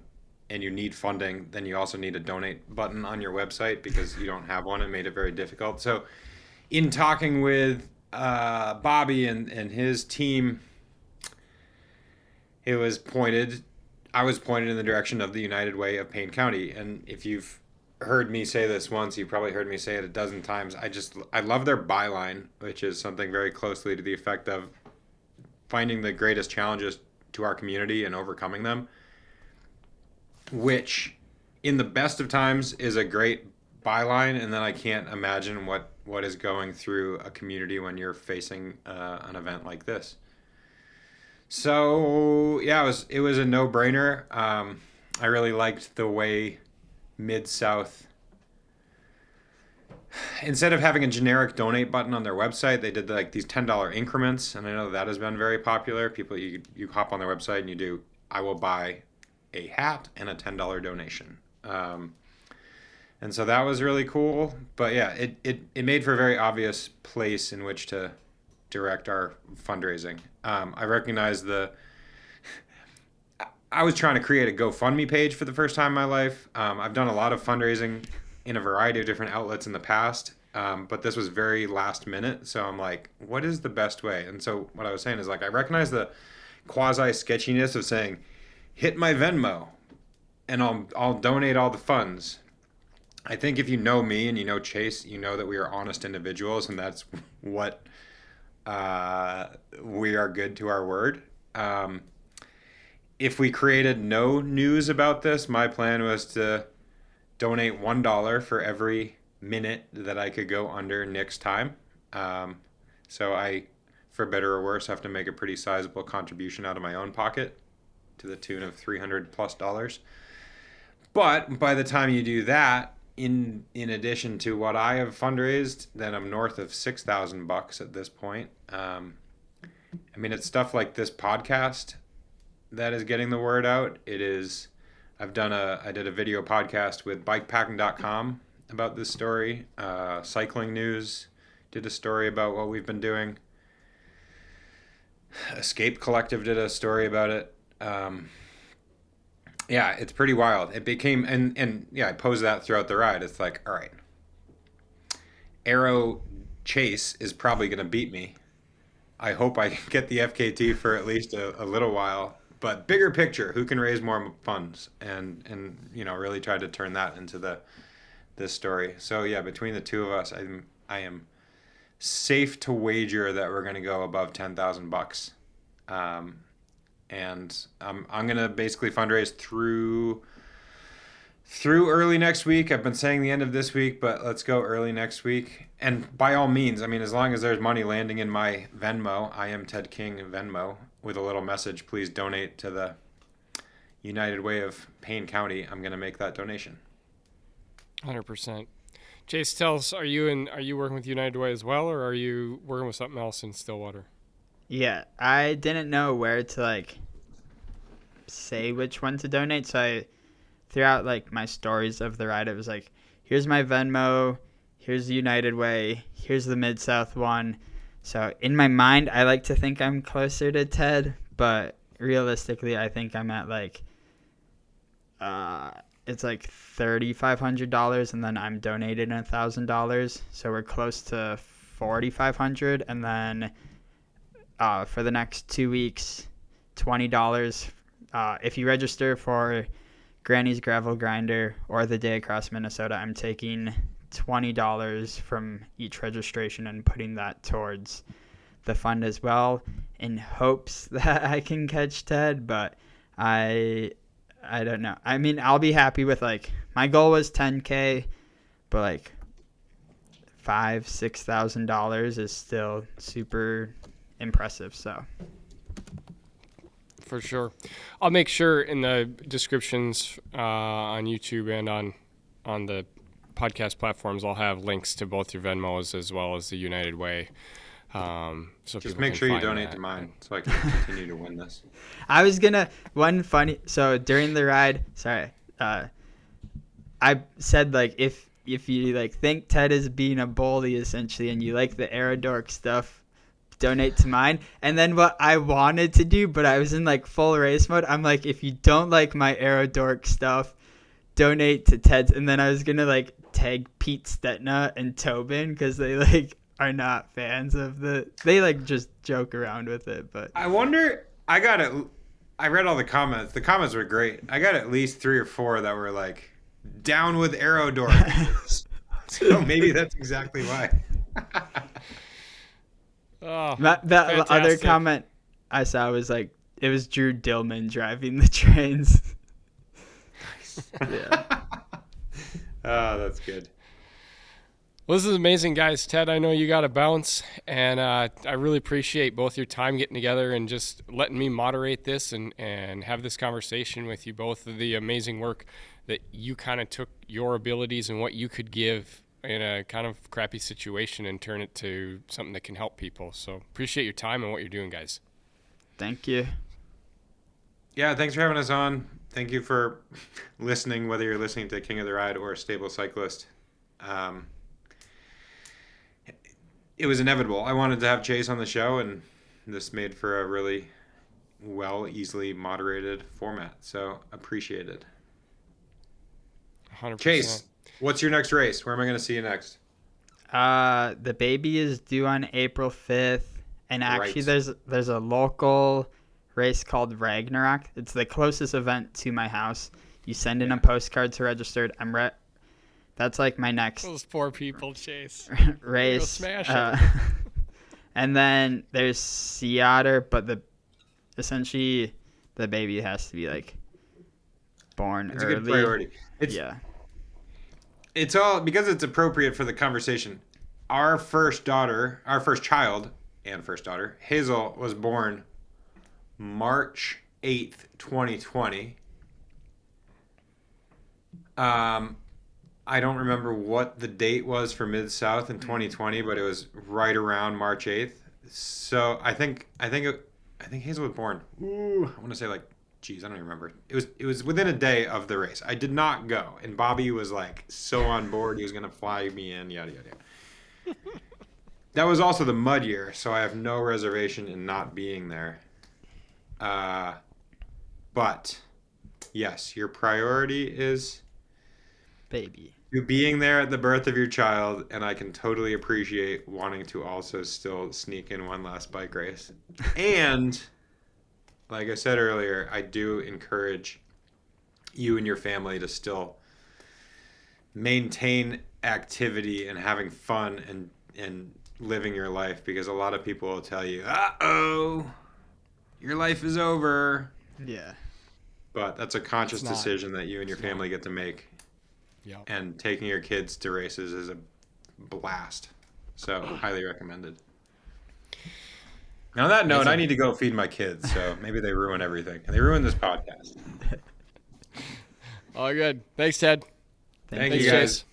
Speaker 3: and you need funding, then you also need a donate button on your website, because you don't have one. It made it very difficult. So in talking with Bobby and his team, I was pointed in the direction of the United Way of Payne County. And if you've heard me say this once, you probably heard me say it a dozen times. I love their byline, which is something very closely to the effect of finding the greatest challenges to our community and overcoming them, which in the best of times is a great byline. And then I can't imagine what is going through a community when you're facing an event like this. So yeah, it was a no-brainer. I really liked the way MidSouth, instead of having a generic donate button on their website, they did like these $10 increments, and I know that has been very popular. People, you hop on their website and you do, I will buy a hat and a $10 donation, and so that was really cool. But yeah, it made for a very obvious place in which to direct our fundraising. I recognize I was trying to create a GoFundMe page for the first time in my life. I've done a lot of fundraising in a variety of different outlets in the past, but this was very last minute. So I'm like, what is the best way? And so what I was saying is, like, I recognize the quasi sketchiness of saying, hit my Venmo and I'll donate all the funds. I think if you know me and you know Chase, you know that we are honest individuals, and that's what we are good to our word. If we created no news about this, my plan was to donate $1 for every minute that I could go under Nick's time. So I, for better or worse, have to make a pretty sizable contribution out of my own pocket to the tune of $300+. But by the time you do that, in addition to what I have fundraised, then I'm north of $6,000 at this point. I mean, it's stuff like this podcast that is getting the word out. It is. I did a video podcast with bikepacking.com about this story. Cycling News did a story about what we've been doing. Escape Collective did a story about it. Yeah, it's pretty wild. It became, and yeah, I posed that throughout the ride. It's like, all right, Arrow Chase is probably going to beat me. I hope I can get the FKT for at least a little while. But bigger picture, who can raise more funds, and really try to turn that into this story. So yeah, between the two of us, I am safe to wager that we're going to go above $10,000. And I'm gonna basically fundraise through early next week. I've been saying the end of this week, but let's go early next week. And by all means, I mean, as long as there's money landing in my Venmo, I am Ted King Venmo, with a little message, please donate to the United Way of Payne County, I'm gonna make that donation.
Speaker 1: 100%. Chase, tell us, are you working with United Way as well, or are you working with something else in Stillwater?
Speaker 2: Yeah, I didn't know where to say which one to donate, so I threw out my stories of the ride. It was like, here's my Venmo, here's the United Way, here's the MidSouth one. So in my mind, I like to think I'm closer to Ted, but realistically, I think I'm at it's like $3,500, and then I'm donating $1,000, so we're close to $4,500, and then for the next 2 weeks, $20. If you register for Granny's Gravel Grinder or the Day Across Minnesota, I'm taking $20 from each registration and putting that towards the fund as well, in hopes that I can catch Ted. But I don't know. I mean, I'll be happy with my goal was $10K, but $5,000-$6,000 is still super impressive. So
Speaker 1: for sure, I'll make sure in the descriptions on YouTube and on the podcast platforms, I'll have links to both your Venmos as well as the United Way. So
Speaker 3: just make sure you donate to mine so I can continue to win this.
Speaker 2: I was gonna so during the ride, I said if you think Ted is being a bully essentially, and you like the Aerodork stuff, donate to mine. And then what I wanted to do, but I was in full race mode, I'm like, if you don't like my Aerodork stuff, donate to Ted's. And then I was gonna tag Pete Stetna and Tobin, because they are not fans of they just joke around with it. But
Speaker 3: I wonder, I read all the comments. The comments were great. I got at least 3 or 4 that were down with Aerodork. So maybe that's exactly why.
Speaker 1: Oh,
Speaker 2: that other comment I saw was it was Drew Dillman driving the trains. Yeah.
Speaker 3: Oh, that's good.
Speaker 1: Well, this is amazing, guys. Ted, I know you got to bounce, and I really appreciate both your time getting together and just letting me moderate this and have this conversation with you both, of the amazing work that you kind of took your abilities and what you could give in a kind of crappy situation and turn it to something that can help people. So appreciate your time and what you're doing, guys.
Speaker 2: Thank you.
Speaker 3: Yeah, thanks for having us on. Thank you for listening, whether you're listening to King of the Ride or Stable Cyclist. It was inevitable. I wanted to have Chase on the show, and this made for a really easily moderated format. So appreciated.
Speaker 1: 100%.
Speaker 3: Chase, what's your next race? Where am I going to see you next?
Speaker 2: The baby is due on April 5th, and actually there's a local race called Ragnarok. It's the closest event to my house. You send in a postcard to registered. That's my next
Speaker 1: Those poor people, Chase.
Speaker 2: race.
Speaker 1: Smash it.
Speaker 2: And then there's Sea Otter, but essentially the baby has to be born
Speaker 3: It's
Speaker 2: early.
Speaker 3: a good priority. It's all because it's appropriate for the conversation. Our first child and first daughter. Hazel was born March 8th, 2020. I don't remember what the date was for MidSouth in 2020, but it was right around March 8th. So I think Hazel was born. Ooh, I want to say like, geez, I don't even remember. It was within a day of the race. I did not go, and Bobby was like so on board. He was gonna fly me in, yada yada yada. That was also the mud year, so I have no reservation in not being there. But yes, your priority is
Speaker 2: Baby.
Speaker 3: you being there at the birth of your child, and I can totally appreciate wanting to also still sneak in one last bike race. And like I said earlier, I do encourage you and your family to still maintain activity and having fun and living your life, because a lot of people will tell you, "Uh-oh, your life is over."
Speaker 2: Yeah.
Speaker 3: But that's a conscious
Speaker 1: It's not.
Speaker 3: decision that you and your family get to make.
Speaker 1: Yeah.
Speaker 3: And taking your kids to races is a blast. So, highly recommended. And on that note, I need to go feed my kids, so maybe they ruin everything. They ruin this podcast.
Speaker 1: All good. Thanks, Ted.
Speaker 3: Thank
Speaker 2: you.
Speaker 3: you guys.
Speaker 1: Chase.